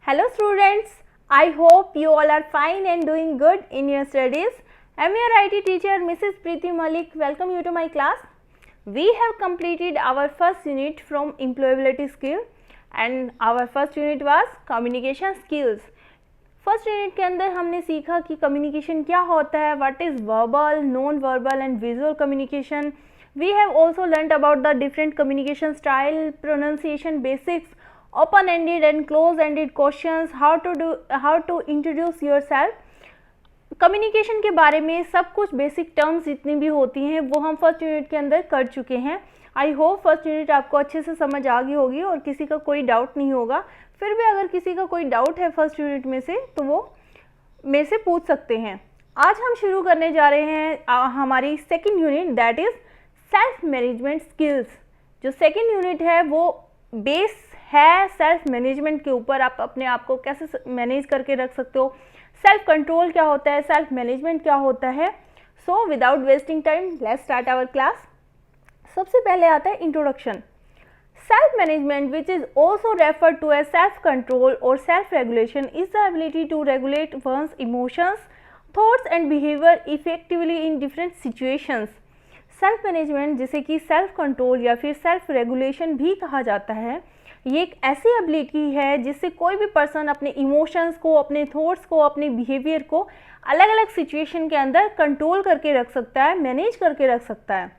Hello students, I hope you all are fine and doing good in your studies. I am your IT teacher Mrs. Preeti Malik. Welcome you to my class. We have completed our first unit from employability skill and our first unit was communication skills. First unit के अंदर हमने सीखा कि communication क्या होता है, what is verbal, non verbal and visual communication. We have also learnt about the different communication style, pronunciation basics, open-ended and close-ended questions, how to introduce yourself. Communication के बारे में सब कुछ बेसिक टर्म्स जितनी भी होती हैं वो हम फर्स्ट यूनिट के अंदर कर चुके हैं. आई होप फर्स्ट यूनिट आपको अच्छे से समझ आ गई होगी और किसी का कोई डाउट नहीं होगा. फिर भी अगर किसी का कोई डाउट है फर्स्ट यूनिट में से तो वो मेरे से पूछ सकते हैं. आज हम शुरू करने जा रहे हैं हमारी second unit, that is self management skills. जो सेकेंड यूनिट है वो बेस है सेल्फ मैनेजमेंट के ऊपर. आप अपने आप को कैसे मैनेज करके रख सकते हो, सेल्फ कंट्रोल क्या होता है, सेल्फ मैनेजमेंट क्या होता है. So without wasting time let's start our class. सबसे पहले आता है introduction. Self management which is also referred to as self control और self regulation is the ability to regulate one's emotions, thoughts and behaviour effectively in different situations. Self management जिसे कि self control या फिर self regulation भी कहा जाता है, ये एक ऐसी एबिलिटी है जिससे कोई भी पर्सन अपने इमोशंस को, अपने थॉट्स को, अपने बिहेवियर को अलग अलग सिचुएशन के अंदर कंट्रोल करके रख सकता है, मैनेज करके रख सकता है.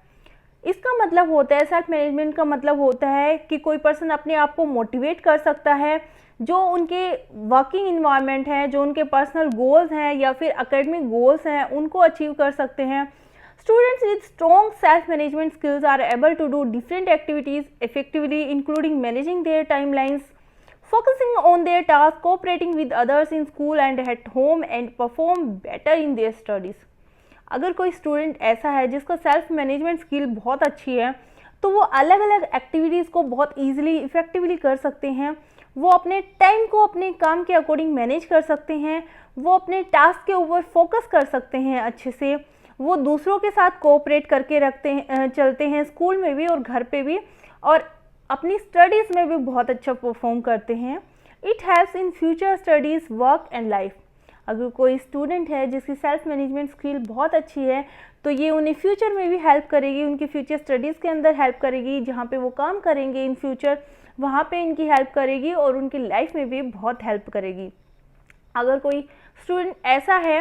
इसका मतलब होता है, सेल्फ मैनेजमेंट का मतलब होता है कि कोई पर्सन अपने आप को मोटिवेट कर सकता है, जो उनके वर्किंग इन्वायरमेंट है, जो उनके पर्सनल गोल्स हैं या फिर एकेडमिक गोल्स हैं, उनको अचीव कर सकते हैं. Students with strong self-management skills are able to do different activities effectively, including managing their timelines, focusing on their tasks, cooperating with others in school and at home, and perform better in their studies. अगर कोई student ऐसा है जिसका self management skill बहुत अच्छी है तो वो अलग अलग एक्टिविटीज़ को बहुत ईजिली इफेक्टिवली कर सकते हैं. वो अपने टाइम को अपने काम के अकॉर्डिंग मैनेज कर सकते हैं. वो अपने टास्क के ऊपर फोकस कर सकते हैं अच्छे से. वो दूसरों के साथ कोऑपरेट करके चलते हैं, स्कूल में भी और घर पे भी, और अपनी स्टडीज़ में भी बहुत अच्छा परफॉर्म करते हैं. It helps in future studies, work and life. अगर कोई स्टूडेंट है जिसकी सेल्फ मैनेजमेंट स्किल बहुत अच्छी है तो ये उन्हें फ्यूचर में भी हेल्प करेगी, उनकी फ्यूचर स्टडीज़ के अंदर हेल्प करेगी, जहाँ पे वो काम करेंगे इन फ्यूचर वहाँ पे इनकी हेल्प करेगी और उनकी लाइफ में भी बहुत हेल्प करेगी. अगर कोई स्टूडेंट ऐसा है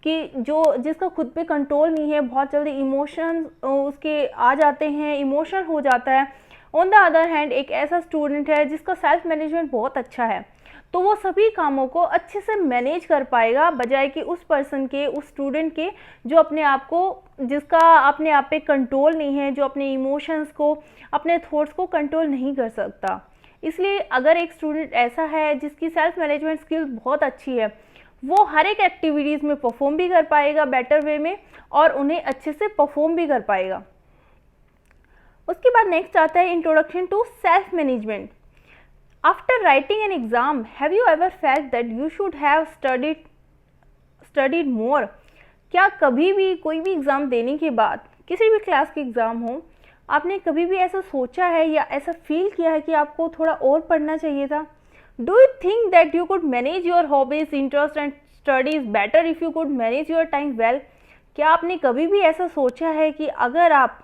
कि जिसका खुद पे कंट्रोल नहीं है, बहुत जल्दी इमोशन उसके आ जाते हैं, इमोशनल हो जाता है. ऑन द अदर हैंड एक ऐसा स्टूडेंट है जिसका सेल्फ मैनेजमेंट बहुत अच्छा है, तो वो सभी कामों को अच्छे से मैनेज कर पाएगा, बजाय कि उस पर्सन के, उस स्टूडेंट के जो अपने आप को, जिसका अपने आप पे कंट्रोल नहीं है, जो अपने इमोशंस को, अपने थॉट्स को कंट्रोल नहीं कर सकता. इसलिए अगर एक स्टूडेंट ऐसा है जिसकी सेल्फ मैनेजमेंट स्किल बहुत अच्छी है, वो हर एक एक्टिविटीज़ में परफॉर्म भी कर पाएगा बेटर वे में और उन्हें अच्छे से परफॉर्म भी कर पाएगा. उसके बाद नेक्स्ट आता है introduction to self management. After writing an exam, have you ever felt that you should have studied more? क्या कभी भी कोई भी एग्ज़ाम देने के बाद, किसी भी क्लास के एग्ज़ाम हो, आपने कभी भी ऐसा सोचा है या ऐसा फील किया है कि आपको थोड़ा और पढ़ना चाहिए था? Do you think that you could manage your hobbies, interests and studies better if you could manage your time well? क्या आपने कभी भी ऐसा सोचा है कि अगर आप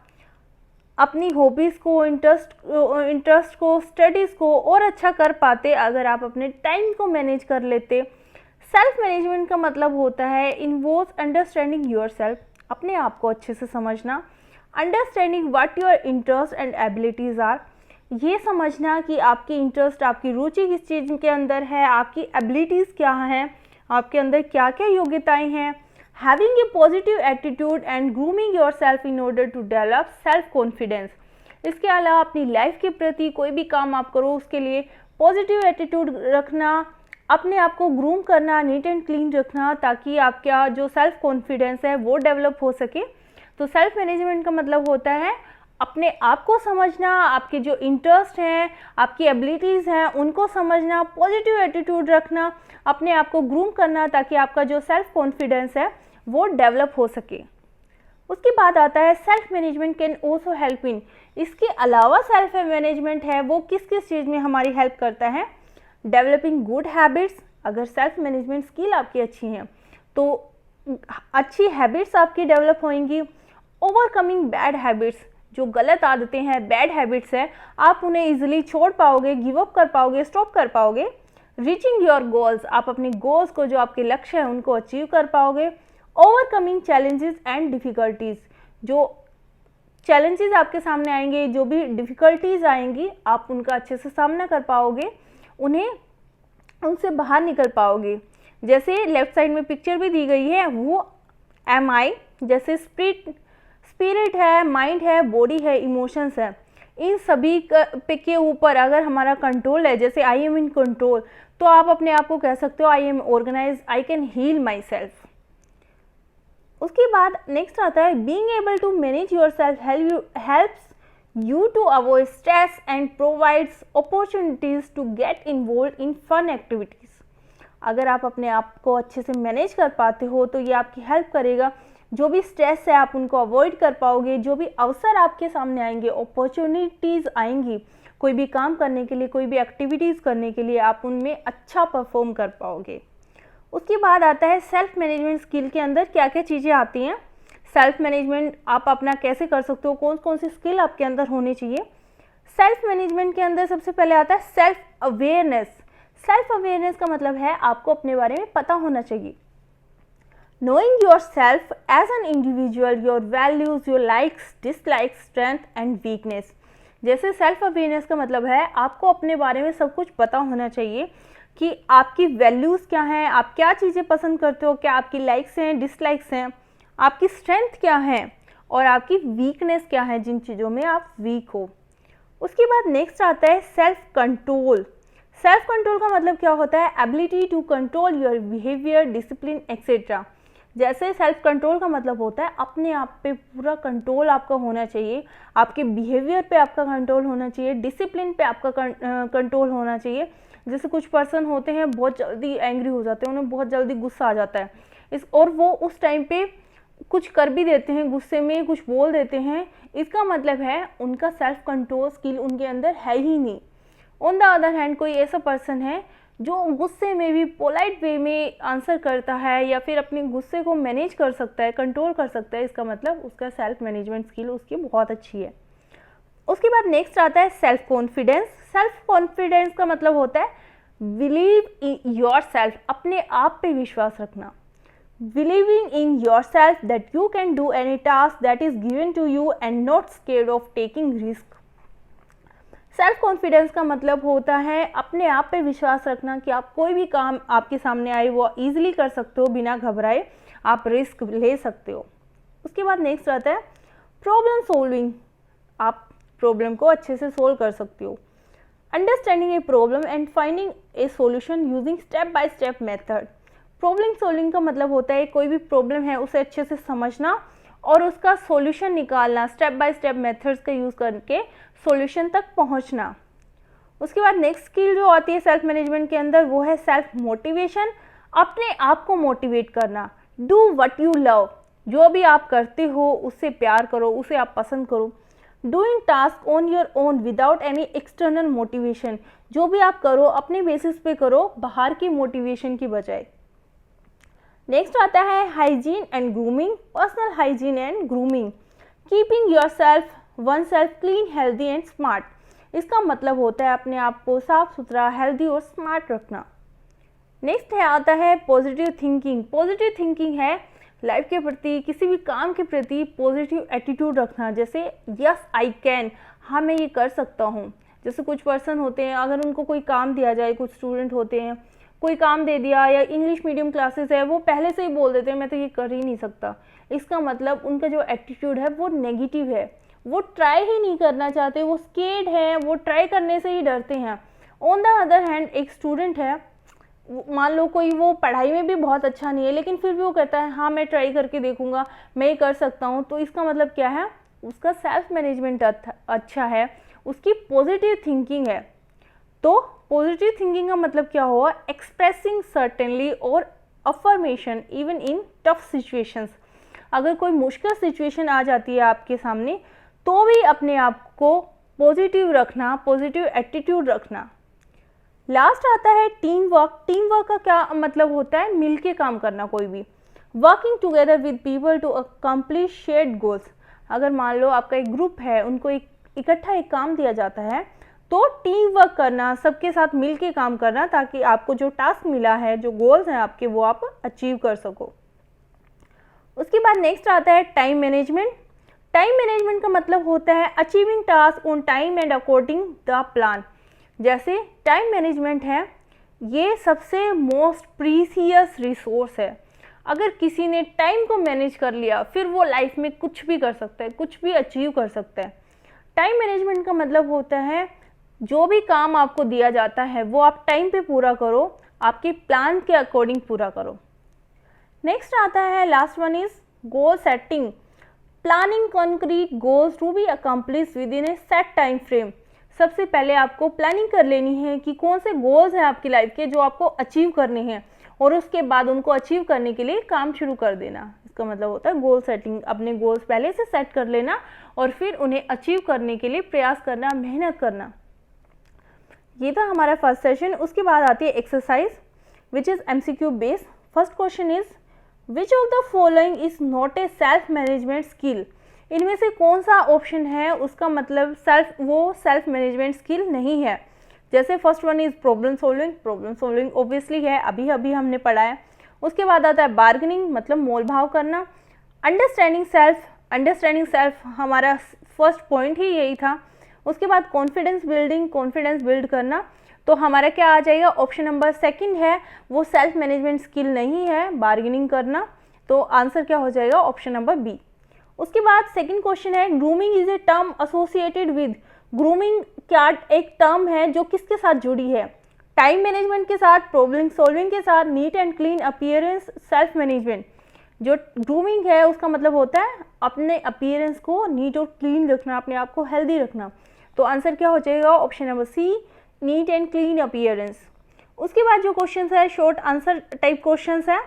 अपनी हॉबीज़ को, इंटरेस्ट को, स्टडीज़ को और अच्छा कर पाते अगर आप अपने टाइम को मैनेज कर लेते? सेल्फ मैनेजमेंट का मतलब होता है इन्वॉल्व्स अंडरस्टैंडिंग योर सेल्फ, अपने आप को अच्छे से समझना, understanding what your interest and abilities are, ये समझना कि आपकी इंटरेस्ट, आपकी रुचि किस चीज़ के अंदर है, आपकी एबिलिटीज़ क्या हैं, आपके अंदर क्या क्या योग्यताएं हैं. Having a positive attitude and grooming yourself in order to develop self confidence. इसके अलावा अपनी लाइफ के प्रति कोई भी काम आप करो उसके लिए पॉजिटिव एटीट्यूड रखना, अपने आप को ग्रूम करना, नीट एंड क्लीन रखना, ताकि आपका जो सेल्फ कॉन्फिडेंस है वो डेवलप हो सके. तो सेल्फ मैनेजमेंट का मतलब होता है अपने आप को समझना, आपके जो इंटरेस्ट हैं, आपकी एबिलिटीज़ हैं उनको समझना, पॉजिटिव एटीट्यूड रखना, अपने आप को ग्रूम करना ताकि आपका जो सेल्फ कॉन्फिडेंस है वो डेवलप हो सके. उसके बाद आता है self management can also help in. इसके अलावा सेल्फ मैनेजमेंट है वो किस किस चीज़ में हमारी हेल्प करता है? डेवलपिंग गुड हैबिट्स, अगर सेल्फ मैनेजमेंट स्किल आपकी अच्छी हैं तो अच्छी हैबिट्स आपकी डेवलप होंगी। ओवरकमिंग बैड हैबिट्स, जो गलत आदतें हैं, बैड हैबिट्स हैं, आप उन्हें ईजिली छोड़ पाओगे, गिव अप कर पाओगे, स्टॉप कर पाओगे। रीचिंग योर गोल्स, आप अपने गोल्स को, जो आपके लक्ष्य हैं, उनको अचीव कर पाओगे। ओवरकमिंग चैलेंजेस एंड डिफ़िकल्टीज़, जो चैलेंजेस आपके सामने आएंगे, जो भी डिफ़िकल्टीज़ आएंगी, आप उनका अच्छे से सामना कर पाओगे, उनसे बाहर निकल पाओगे। जैसे लेफ्ट साइड में पिक्चर भी दी गई है, वो एम आई, जैसे स्पिरिट है, माइंड है, बॉडी है, इमोशंस है, इन सभी के ऊपर अगर हमारा कंट्रोल है, जैसे आई एम इन कंट्रोल, तो आप अपने आप को कह सकते हो I am organise, I can heal myself. उसके बाद नेक्स्ट आता है being able to manage yourself helps you to avoid stress and provides opportunities to get involve in fun activities. अगर आप अपने आप को अच्छे से मैनेज कर पाते हो तो ये आपकी हेल्प करेगा, जो भी स्ट्रेस है आप उनको अवॉइड कर पाओगे, जो भी अवसर आपके सामने आएंगे, अपॉर्चुनिटीज़ आएंगी कोई भी काम करने के लिए, कोई भी एक्टिविटीज़ करने के लिए, आप उनमें अच्छा परफॉर्म कर पाओगे। उसके बाद आता है सेल्फ मैनेजमेंट स्किल के अंदर क्या क्या चीज़ें आती हैं। सेल्फ मैनेजमेंट आप अपना कैसे कर सकते हो, कौन कौन सी स्किल आपके अंदर होनी चाहिए। सेल्फ मैनेजमेंट के अंदर सबसे पहले आता है सेल्फ अवेयरनेस। सेल्फ अवेयरनेस का मतलब है आपको अपने बारे में पता होना चाहिए। Knowing yourself as an individual, your values, your likes, dislikes, strength and weakness। जैसे सेल्फ अवेयरनेस का मतलब है आपको अपने बारे में सब कुछ पता होना चाहिए कि आपकी वैल्यूज़ क्या हैं, आप क्या चीज़ें पसंद करते हो, क्या आपकी लाइक्स हैं, डिसलाइक्स हैं, आपकी स्ट्रेंथ क्या है और आपकी वीकनेस क्या है, जिन चीज़ों में आप वीक हो। उसके बाद नेक्स्ट आता है सेल्फ कंट्रोल। सेल्फ कंट्रोल का मतलब क्या होता है, ability to control your behaviour, discipline etcetera. जैसे सेल्फ कंट्रोल का मतलब होता है अपने आप पे पूरा कंट्रोल आपका होना चाहिए, आपके बिहेवियर पे आपका कंट्रोल होना चाहिए, डिसिप्लिन पे आपका कंट्रोल होना चाहिए। जैसे कुछ पर्सन होते हैं बहुत जल्दी एंग्री हो जाते हैं, उन्हें बहुत जल्दी गुस्सा आ जाता है और वो उस टाइम पे कुछ कर भी देते हैं, गुस्से में कुछ बोल देते हैं, इसका मतलब है उनका सेल्फ कंट्रोल स्किल उनके अंदर है ही नहीं। ऑन द अदर हैंड कोई ऐसा पर्सन है जो गुस्से में भी पोलाइट वे में आंसर करता है या फिर अपने गुस्से को मैनेज कर सकता है, कंट्रोल कर सकता है, इसका मतलब उसका सेल्फ मैनेजमेंट स्किल उसकी बहुत अच्छी है। उसके बाद नेक्स्ट आता है सेल्फ कॉन्फिडेंस। सेल्फ कॉन्फिडेंस का मतलब होता है बिलीव इन योर सेल्फ, अपने आप पे विश्वास रखना। Believing in yourself that you can do any task that is given to you and not scared of taking risk. Self confidence का मतलब होता है अपने आप पे विश्वास रखना कि आप कोई भी काम आपके सामने आए वो ईजिली कर सकते हो, बिना घबराए आप रिस्क ले सकते हो। उसके बाद नेक्स्ट आता है प्रॉब्लम सोल्विंग, आप प्रॉब्लम को अच्छे से सोल्व कर सकते हो। Understanding a problem and finding A solution using step by step method. Problem solving का मतलब होता है कोई भी प्रॉब्लम है उसे अच्छे से समझना और उसका सॉल्यूशन निकालना, स्टेप बाय स्टेप मेथड्स का यूज़ करके सॉल्यूशन तक पहुंचना। उसके बाद नेक्स्ट स्किल जो आती है सेल्फ मैनेजमेंट के अंदर वो है सेल्फ मोटिवेशन, अपने आप को मोटिवेट करना। डू व्हाट यू लव, जो भी आप करते हो उससे प्यार करो, उसे आप पसंद करो। Doing task on your own without any external motivation, जो भी आप करो अपने बेसिस पे करो, बाहर की मोटिवेशन की बजाय। नेक्स्ट आता है hygiene and grooming, personal hygiene and grooming. Keeping your self one self clean, healthy and smart. इसका मतलब होता है अपने आप को साफ सुथरा, हेल्दी और स्मार्ट रखना। नेक्स्ट है आता है पॉजिटिव थिंकिंग। पॉजिटिव थिंकिंग है लाइफ के प्रति, किसी भी काम के प्रति पॉजिटिव एटीट्यूड रखना। जैसे यस आई कैन, हाँ मैं ये कर सकता हूँ। जैसे कुछ पर्सन होते हैं अगर उनको कोई काम दिया जाए, कुछ स्टूडेंट होते हैं कोई काम दे दिया या इंग्लिश मीडियम क्लासेस है, वो पहले से ही बोल देते हैं मैं तो ये कर ही नहीं सकता। इसका मतलब उनका जो एटीट्यूड है वो नेगेटिव है, वो ट्राई ही नहीं करना चाहते, वो स्केर्ड हैं, वो ट्राई करने से ही डरते हैं। ऑन द अदर हैंड एक स्टूडेंट है, मान लो कोई वो पढ़ाई में भी बहुत अच्छा नहीं है लेकिन फिर भी वो कहता है हाँ मैं ट्राई करके देखूंगा, मैं ये कर सकता हूँ। तो इसका मतलब क्या है, उसका सेल्फ मैनेजमेंट अच्छा है, उसकी पॉजिटिव थिंकिंग है। तो पॉजिटिव थिंकिंग का मतलब क्या हुआ, एक्सप्रेसिंग सर्टेनली और affirmation even in tough situations. अगर कोई मुश्किल सिचुएशन आ जाती है आपके सामने तो भी अपने आप को पॉजिटिव रखना, पॉजिटिव एटीट्यूड रखना। लास्ट आता है टीम वर्क। टीम वर्क का क्या मतलब होता है? मिलके काम करना, कोई भी working together with people to accomplish shared goals. अगर मान लो आपका एक ग्रुप है, उनको इकट्ठा एक काम दिया जाता है, तो टीम वर्क करना, सबके साथ मिलके काम करना, ताकि आपको जो टास्क मिला है, जो गोल्स हैं आपके, वो आप अचीव कर सको। उसके बाद नेक्स्ट आता है टाइम मैनेजमेंट। टाइम मैनेजमेंट का मतलब होता है achieving task on time and according the plan. जैसे टाइम मैनेजमेंट है, ये सबसे मोस्ट प्रीसियस रिसोर्स है। अगर किसी ने टाइम को मैनेज कर लिया, फिर वो लाइफ में कुछ भी कर सकता है, कुछ भी अचीव कर सकता है। टाइम मैनेजमेंट का मतलब होता है जो भी काम आपको दिया जाता है वो आप टाइम पे पूरा करो, आपके प्लान के अकॉर्डिंग पूरा करो। नेक्स्ट आता है last one is goal setting. Planning concrete goals to be accomplish within a set time frame. सबसे पहले आपको प्लानिंग कर लेनी है कि कौन से गोल्स हैं आपकी लाइफ के जो आपको अचीव करने हैं, और उसके बाद उनको अचीव करने के लिए काम शुरू कर देना। इसका मतलब होता है गोल सेटिंग। अपने गोल्स पहले से सेट कर लेना और फिर उन्हें अचीव करने के लिए प्रयास करना, मेहनत करना। ये था हमारा फर्स्ट सेशन। उसके बाद आती है exercise which is MCQ based. First question is which of the following is not a self management skill. इनमें से कौन सा ऑप्शन है उसका मतलब सेल्फ मैनेजमेंट स्किल नहीं है। जैसे first one is problem solving. Problem solving obviously है, अभी हमने पढ़ा है। उसके बाद आता है बार्गेनिंग, मतलब मोल भाव करना। अंडरस्टैंडिंग सेल्फ हमारा फर्स्ट पॉइंट ही यही था। उसके बाद कॉन्फिडेंस बिल्डिंग, कॉन्फिडेंस बिल्ड करना। तो हमारा क्या आ जाएगा? ऑप्शन नंबर सेकंड है, वो सेल्फ मैनेजमेंट स्किल नहीं है, बार्गेनिंग करना। तो आंसर क्या हो जाएगा? Option number B. उसके बाद सेकंड क्वेश्चन है grooming is a term associated with. Grooming क्या एक टर्म है जो किसके साथ जुड़ी है? टाइम मैनेजमेंट के साथ, प्रॉब्लम सॉल्विंग के साथ, NEET and clean appearance, self management. जो ग्रूमिंग है उसका मतलब होता है अपने अपीयरेंस को नीट और क्लीन रखना, अपने आप को हेल्दी रखना। तो आंसर क्या हो जाएगा? Option number C, neat and clean appearance. उसके बाद जो क्वेश्चन है शॉर्ट आंसर टाइप क्वेश्चन है।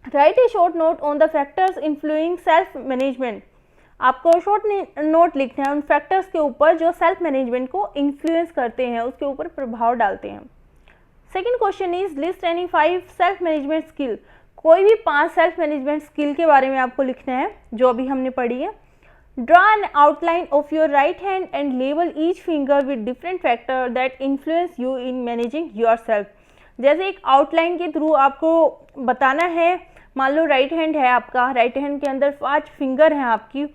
Write a short note on the factors influencing self management. आपको शॉर्ट नोट लिखना है उन फैक्टर्स के ऊपर जो सेल्फ मैनेजमेंट को इन्फ्लुएंस करते हैं, उसके ऊपर प्रभाव डालते हैं। Second question is list any 5 self management skill. कोई भी 5 सेल्फ मैनेजमेंट स्किल के बारे में आपको लिखना है जो अभी हमने पढ़ी है। Draw an outline of your right hand and label each finger with different factor that influence you in managing your self. जैसे एक आउटलाइन के थ्रू आपको बताना है, मान लो राइट हैंड है आपका, राइट हैंड के अंदर 5 फिंगर हैं आपकी,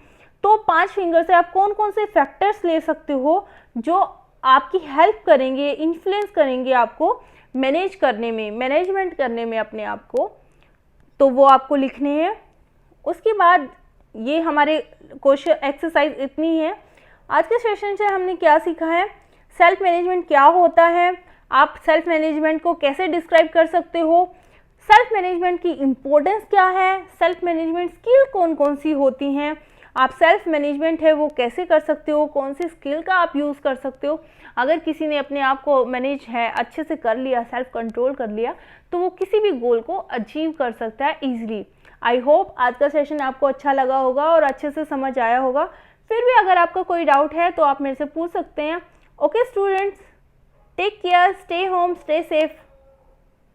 तो 5 फिंगर से आप कौन कौन से फैक्टर्स ले सकते हो जो आपकी हेल्प करेंगे, इन्फ्लुएंस करेंगे आपको मैनेज करने में, मैनेजमेंट करने में अपने आप को, तो वो आपको लिखने हैं। उसके बाद ये हमारे क्वेश्चन एक्सरसाइज इतनी है। आज के सेशन से हमने क्या सीखा है? सेल्फ मैनेजमेंट क्या होता है, आप सेल्फ मैनेजमेंट को कैसे डिस्क्राइब कर सकते हो, सेल्फ मैनेजमेंट की इम्पोर्टेंस क्या है, सेल्फ मैनेजमेंट स्किल कौन कौन सी होती हैं, आप सेल्फ मैनेजमेंट है वो कैसे कर सकते हो, कौन सी स्किल का आप यूज़ कर सकते हो। अगर किसी ने अपने आप को मैनेज है अच्छे से कर लिया, सेल्फ कंट्रोल कर लिया, तो वो किसी भी गोल को अचीव कर सकता है ईजिली। आई होप आज का सेशन आपको अच्छा लगा होगा और अच्छे से समझ आया होगा। फिर भी अगर आपका कोई डाउट है तो आप मेरे से पूछ सकते हैं। Okay students, take care, stay home, stay safe.